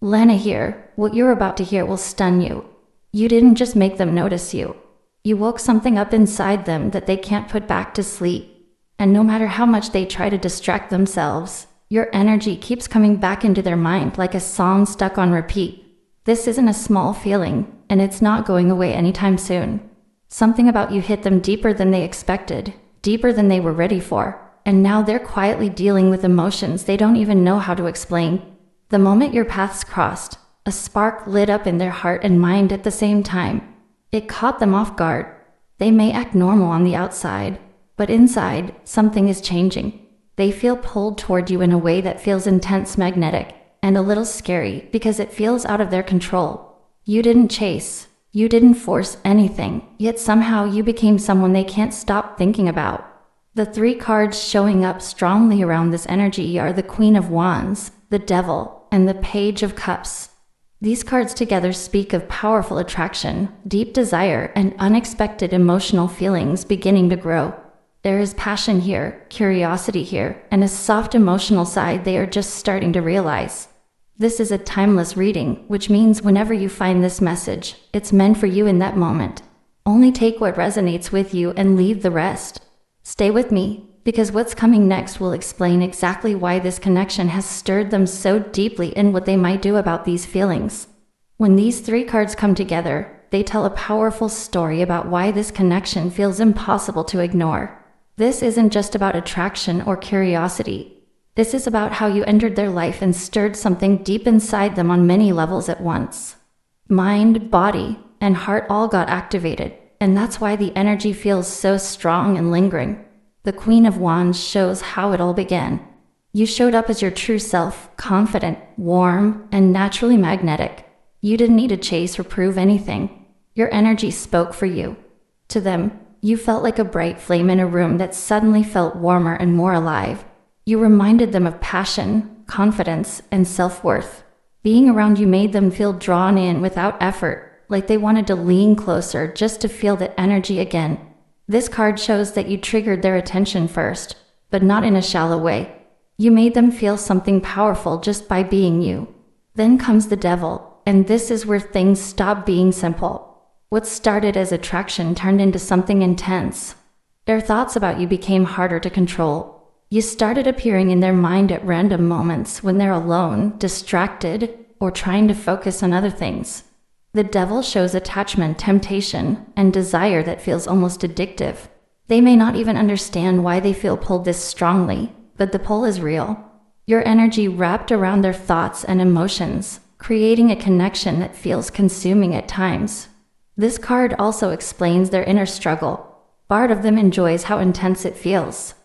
Lena here, what you're about to hear will stun you. You didn't just make them notice you. You woke something up inside them that they can't put back to sleep. And no matter how much they try to distract themselves, your energy keeps coming back into their mind like a song stuck on repeat. This isn't a small feeling, and it's not going away anytime soon. Something about you hit them deeper than they expected, deeper than they were ready for, and now they're quietly dealing with emotions they don't even know how to explain. The moment your paths crossed, a spark lit up in their heart and mind at the same time. It caught them off guard. They may act normal on the outside, but inside, something is changing. They feel pulled toward you in a way that feels intense, magnetic, and a little scary because it feels out of their control. You didn't chase, you didn't force anything, yet somehow you became someone they can't stop thinking about. The 3 cards showing up strongly around this energy are the Queen of Wands, the Devil, and the Page of Cups. These cards together speak of powerful attraction, deep desire, and unexpected emotional feelings beginning to grow. There is passion here, curiosity here, and a soft emotional side they are just starting to realize. This is a timeless reading, which means whenever you find this message, it's meant for you in that moment. Only take what resonates with you and leave the rest. Stay with me, because what's coming next will explain exactly why this connection has stirred them so deeply and what they might do about these feelings. When these 3 cards come together, they tell a powerful story about why this connection feels impossible to ignore. This isn't just about attraction or curiosity. This is about how you entered their life and stirred something deep inside them on many levels at once. Mind, body, and heart all got activated, and that's why the energy feels so strong and lingering. The Queen of Wands shows how it all began. You showed up as your true self, confident, warm, and naturally magnetic. You didn't need to chase or prove anything. Your energy spoke for you. To them, you felt like a bright flame in a room that suddenly felt warmer and more alive. You reminded them of passion, confidence, and self-worth. Being around you made them feel drawn in without effort, like they wanted to lean closer just to feel that energy again. This card shows that you triggered their attention first, but not in a shallow way. You made them feel something powerful just by being you. Then comes the Devil, and this is where things stop being simple. What started as attraction turned into something intense. Their thoughts about you became harder to control. You started appearing in their mind at random moments when they're alone, distracted, or trying to focus on other things. The Devil shows attachment, temptation, and desire that feels almost addictive. They may not even understand why they feel pulled this strongly, but the pull is real. Your energy wrapped around their thoughts and emotions, creating a connection that feels consuming at times. This card also explains their inner struggle. Part of them enjoys how intense it feels.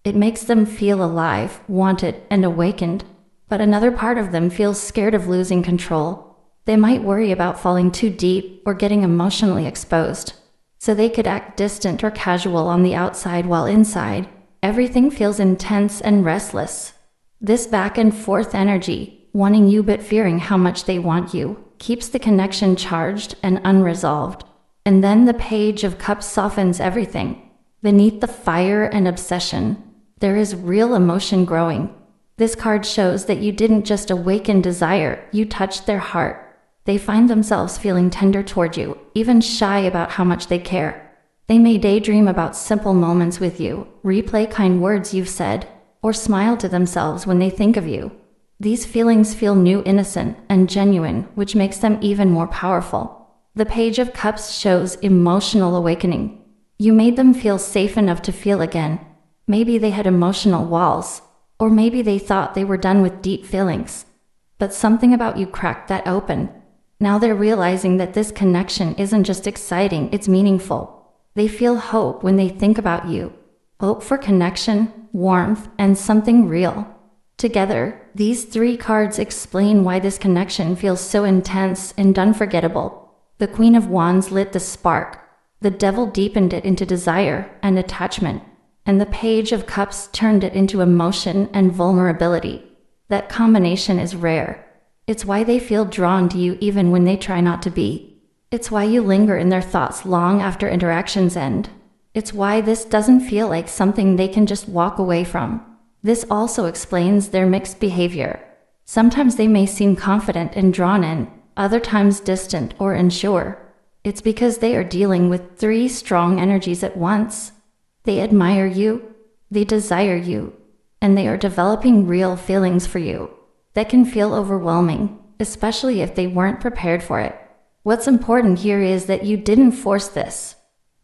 It makes them feel alive, wanted, and awakened. But another part of them feels scared of losing control. They might worry about falling too deep or getting emotionally exposed. So they could act distant or casual on the outside while inside, everything feels intense and restless. This back and forth energy, wanting you but fearing how much they want you, keeps the connection charged and unresolved. And then the Page of Cups softens everything. Beneath the fire and obsession, there is real emotion growing. This card shows that you didn't just awaken desire, you touched their heart. They find themselves feeling tender toward you, even shy about how much they care. They may daydream about simple moments with you, replay kind words you've said, or smile to themselves when they think of you. These feelings feel new, innocent, and genuine, which makes them even more powerful. The Page of Cups shows emotional awakening. You made them feel safe enough to feel again. Maybe they had emotional walls, or maybe they thought they were done with deep feelings. But something about you cracked that open. Now they're realizing that this connection isn't just exciting, it's meaningful. They feel hope when they think about you. Hope for connection, warmth, and something real. Together, these 3 cards explain why this connection feels so intense and unforgettable. The Queen of Wands lit the spark. The Devil deepened it into desire and attachment. And the Page of Cups turned it into emotion and vulnerability. That combination is rare. It's why they feel drawn to you even when they try not to be. It's why you linger in their thoughts long after interactions end. It's why this doesn't feel like something they can just walk away from. This also explains their mixed behavior. Sometimes they may seem confident and drawn in, other times distant or unsure. It's because they are dealing with three strong energies at once. They admire you, they desire you, and they are developing real feelings for you that can feel overwhelming, especially if they weren't prepared for it. What's important here is that you didn't force this.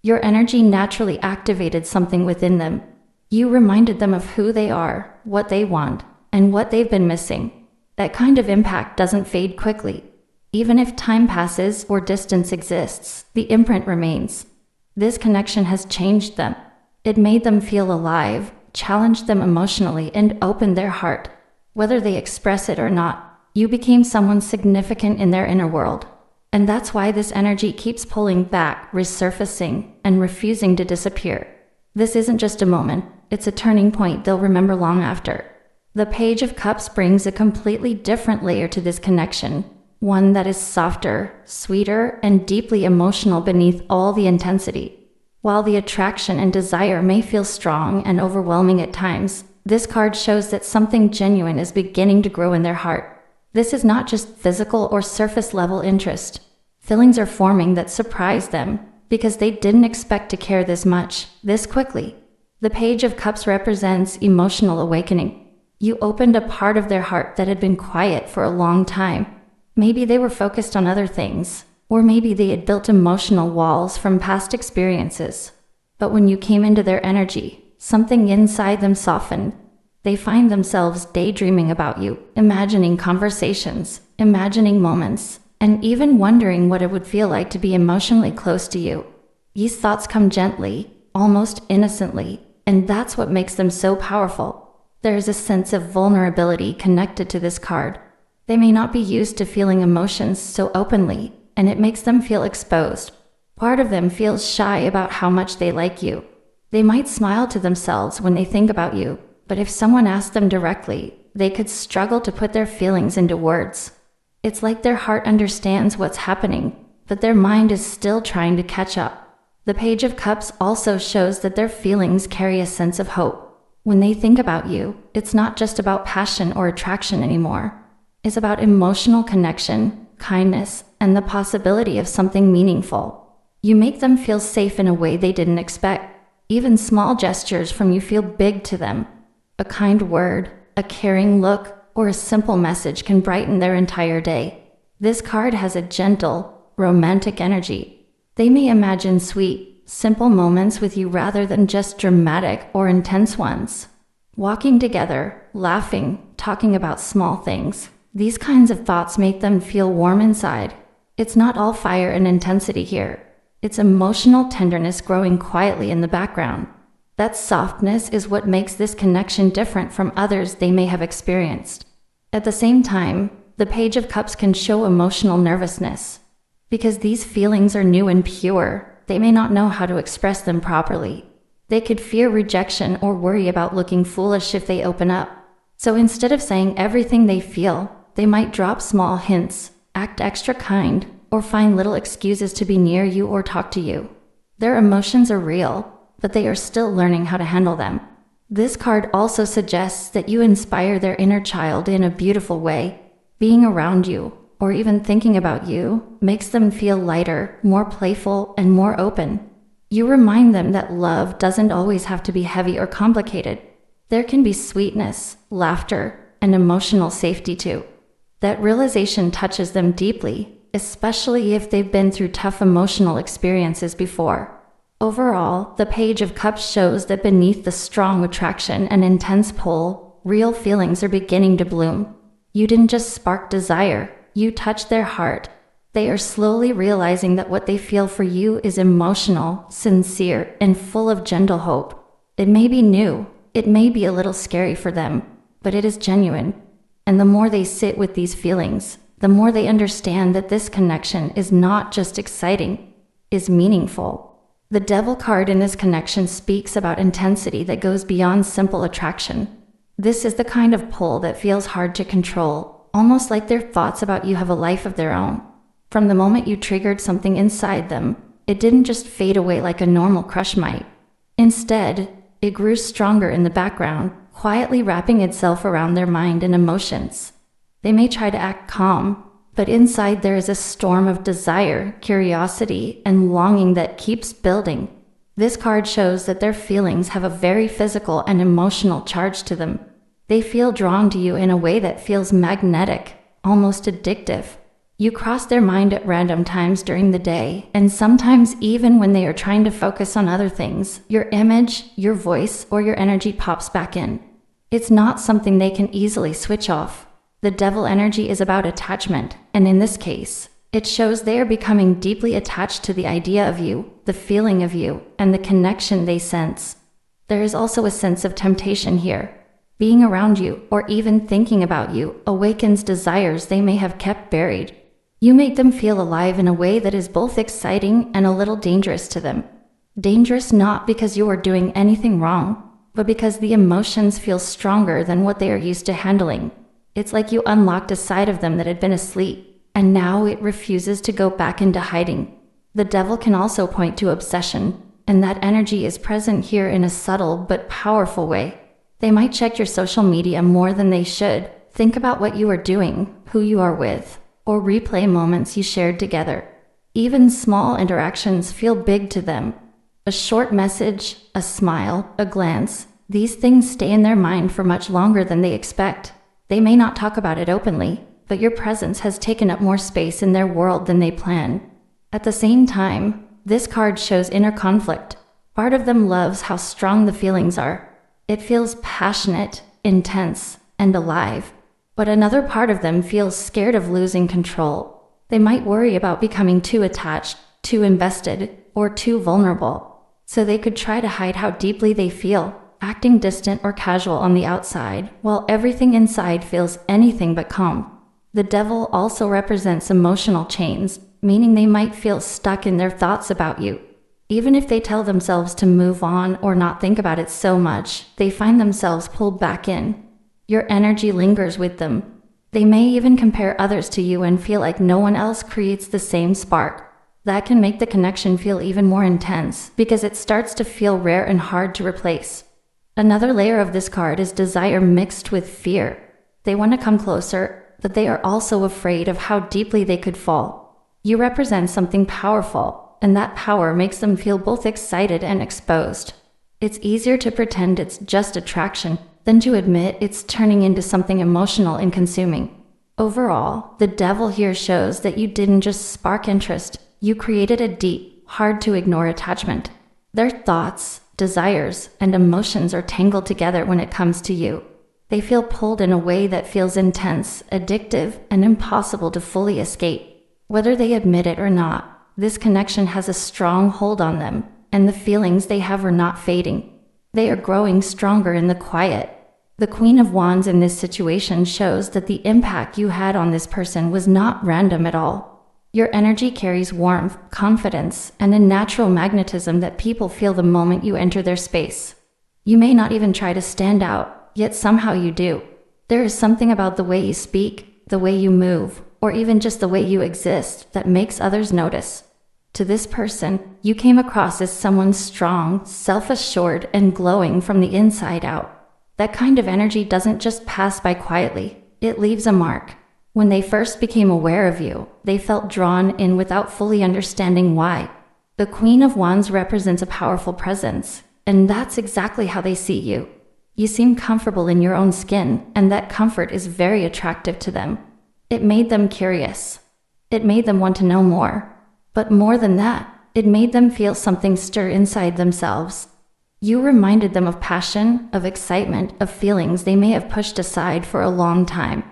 Your energy naturally activated something within them. You reminded them of who they are, what they want, and what they've been missing. That kind of impact doesn't fade quickly. Even if time passes or distance exists, the imprint remains. This connection has changed them. It made them feel alive, challenged them emotionally, and opened their heart. Whether they express it or not, you became someone significant in their inner world. And that's why this energy keeps pulling back, resurfacing, and refusing to disappear. This isn't just a moment, it's a turning point they'll remember long after. The Page of Cups brings a completely different layer to this connection, one that is softer, sweeter, and deeply emotional beneath all the intensity. While the attraction and desire may feel strong and overwhelming at times, this card shows that something genuine is beginning to grow in their heart. This is not just physical or surface-level interest. Feelings are forming that surprise them, because they didn't expect to care this much, this quickly. The Page of Cups represents emotional awakening. You opened a part of their heart that had been quiet for a long time. Maybe they were focused on other things, or maybe they had built emotional walls from past experiences. But when you came into their energy, something inside them softened. They find themselves daydreaming about you, imagining conversations, imagining moments, and even wondering what it would feel like to be emotionally close to you. These thoughts come gently, almost innocently, and that's what makes them so powerful. There is a sense of vulnerability connected to this card. They may not be used to feeling emotions so openly, and it makes them feel exposed. Part of them feels shy about how much they like you. They might smile to themselves when they think about you, but if someone asked them directly, they could struggle to put their feelings into words. It's like their heart understands what's happening, but their mind is still trying to catch up. The Page of Cups also shows that their feelings carry a sense of hope. When they think about you, it's not just about passion or attraction anymore. It's about emotional connection, kindness, and the possibility of something meaningful. You make them feel safe in a way they didn't expect. Even small gestures from you feel big to them. A kind word, a caring look, or a simple message can brighten their entire day. This card has a gentle, romantic energy. They may imagine sweet, simple moments with you rather than just dramatic or intense ones. Walking together, laughing, talking about small things. These kinds of thoughts make them feel warm inside. It's not all fire and intensity here. It's emotional tenderness growing quietly in the background. That softness is what makes this connection different from others they may have experienced. At the same time, the Page of Cups can show emotional nervousness. Because these feelings are new and pure, they may not know how to express them properly. They could fear rejection or worry about looking foolish if they open up. So instead of saying everything they feel, they might drop small hints, act extra kind, or find little excuses to be near you or talk to you. Their emotions are real, but they are still learning how to handle them. This card also suggests that you inspire their inner child in a beautiful way. Being around you, or even thinking about you, makes them feel lighter, more playful, and more open. You remind them that love doesn't always have to be heavy or complicated. There can be sweetness, laughter, and emotional safety too. That realization touches them deeply, especially if they've been through tough emotional experiences before. Overall, the Page of Cups shows that beneath the strong attraction and intense pull, real feelings are beginning to bloom. You didn't just spark desire, you touched their heart. They are slowly realizing that what they feel for you is emotional, sincere, and full of gentle hope. It may be new, it may be a little scary for them, but it is genuine. And the more they sit with these feelings, the more they understand that this connection is not just exciting, is meaningful. The Devil card in this connection speaks about intensity that goes beyond simple attraction. This is the kind of pull that feels hard to control, almost like their thoughts about you have a life of their own. From the moment you triggered something inside them, it didn't just fade away like a normal crush might. Instead, it grew stronger in the background, quietly wrapping itself around their mind and emotions. They may try to act calm, but inside there is a storm of desire, curiosity, and longing that keeps building. This card shows that their feelings have a very physical and emotional charge to them. They feel drawn to you in a way that feels magnetic, almost addictive. You cross their mind at random times during the day, and sometimes even when they are trying to focus on other things, your image, your voice, or your energy pops back in. It's not something they can easily switch off. The devil energy is about attachment, and in this case, it shows they are becoming deeply attached to the idea of you, the feeling of you, and the connection they sense. There is also a sense of temptation here. Being around you, or even thinking about you, awakens desires they may have kept buried. You make them feel alive in a way that is both exciting and a little dangerous to them. Dangerous not because you are doing anything wrong, but because the emotions feel stronger than what they are used to handling. It's like you unlocked a side of them that had been asleep, and now it refuses to go back into hiding. The devil can also point to obsession, and that energy is present here in a subtle but powerful way. They might check your social media more than they should, think about what you are doing, who you are with, or replay moments you shared together. Even small interactions feel big to them. A short message, a smile, a glance, these things stay in their mind for much longer than they expect. They may not talk about it openly, but your presence has taken up more space in their world than they planned. At the same time, this card shows inner conflict. Part of them loves how strong the feelings are. It feels passionate, intense, and alive. But another part of them feels scared of losing control. They might worry about becoming too attached, too invested, or too vulnerable. So they could try to hide how deeply they feel, acting distant or casual on the outside, while everything inside feels anything but calm. The devil also represents emotional chains, meaning they might feel stuck in their thoughts about you. Even if they tell themselves to move on or not think about it so much, they find themselves pulled back in. Your energy lingers with them. They may even compare others to you and feel like no one else creates the same spark. That can make the connection feel even more intense, because it starts to feel rare and hard to replace. Another layer of this card is desire mixed with fear. They want to come closer, but they are also afraid of how deeply they could fall. You represent something powerful, and that power makes them feel both excited and exposed. It's easier to pretend it's just attraction than to admit it's turning into something emotional and consuming. Overall, the devil here shows that you didn't just spark interest, you created a deep, hard-to-ignore attachment. Their thoughts, desires, and emotions are tangled together when it comes to you. They feel pulled in a way that feels intense, addictive, and impossible to fully escape. Whether they admit it or not, this connection has a strong hold on them, and the feelings they have are not fading. They are growing stronger in the quiet. The Queen of Wands in this situation shows that the impact you had on this person was not random at all. Your energy carries warmth, confidence, and a natural magnetism that people feel the moment you enter their space. You may not even try to stand out, yet somehow you do. There is something about the way you speak, the way you move, or even just the way you exist that makes others notice. To this person, you came across as someone strong, self-assured, and glowing from the inside out. That kind of energy doesn't just pass by quietly, it leaves a mark. When they first became aware of you, they felt drawn in without fully understanding why. The Queen of Wands represents a powerful presence, and that's exactly how they see you. You seem comfortable in your own skin, and that comfort is very attractive to them. It made them curious. It made them want to know more. But more than that, it made them feel something stir inside themselves. You reminded them of passion, of excitement, of feelings they may have pushed aside for a long time.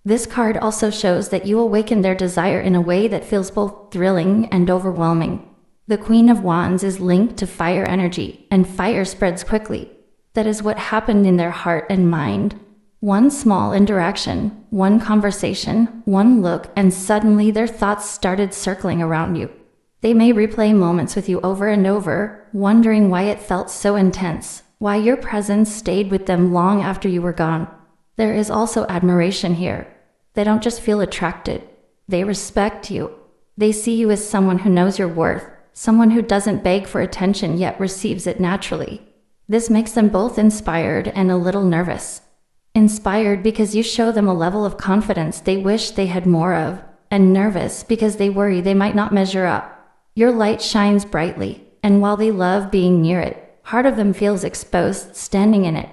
This card also shows that you awaken their desire in a way that feels both thrilling and overwhelming. The Queen of Wands is linked to fire energy, and fire spreads quickly. That is what happened in their heart and mind. One small interaction, one conversation, one look, and suddenly their thoughts started circling around you. They may replay moments with you over and over, wondering why it felt so intense, why your presence stayed with them long after you were gone. There is also admiration here. They don't just feel attracted. They respect you. They see you as someone who knows your worth, someone who doesn't beg for attention yet receives it naturally. This makes them both inspired and a little nervous. Inspired because you show them a level of confidence they wish they had more of, and nervous because they worry they might not measure up. Your light shines brightly, and while they love being near it, part of them feels exposed standing in it.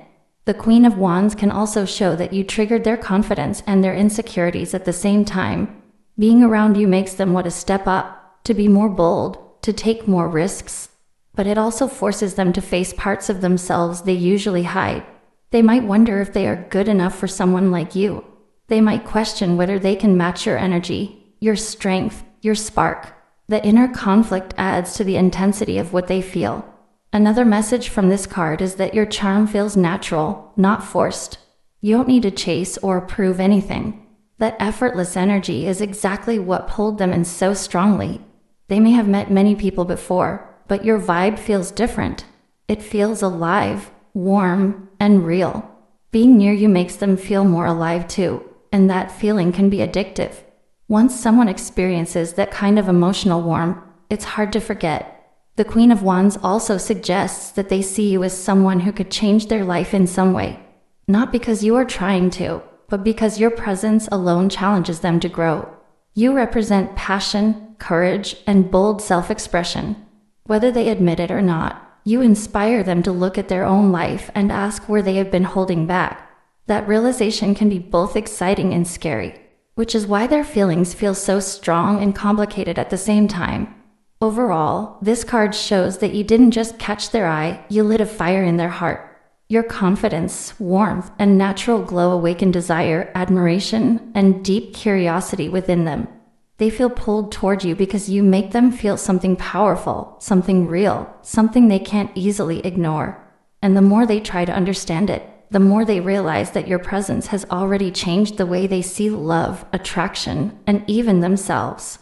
The Queen of Wands can also show that you triggered their confidence and their insecurities at the same time. Being around you makes them want to step up, to be more bold, to take more risks. But it also forces them to face parts of themselves they usually hide. They might wonder if they are good enough for someone like you. They might question whether they can match your energy, your strength, your spark. The inner conflict adds to the intensity of what they feel. Another message from this card is that your charm feels natural, not forced. You don't need to chase or prove anything. That effortless energy is exactly what pulled them in so strongly. They may have met many people before, but your vibe feels different. It feels alive, warm, and real. Being near you makes them feel more alive too, and that feeling can be addictive. Once someone experiences that kind of emotional warmth, it's hard to forget. The Queen of Wands also suggests that they see you as someone who could change their life in some way. Not because you are trying to, but because your presence alone challenges them to grow. You represent passion, courage, and bold self-expression. Whether they admit it or not, you inspire them to look at their own life and ask where they have been holding back. That realization can be both exciting and scary, which is why their feelings feel so strong and complicated at the same time. Overall, this card shows that you didn't just catch their eye, you lit a fire in their heart. Your confidence, warmth, and natural glow awaken desire, admiration, and deep curiosity within them. They feel pulled toward you because you make them feel something powerful, something real, something they can't easily ignore. And the more they try to understand it, the more they realize that your presence has already changed the way they see love, attraction, and even themselves.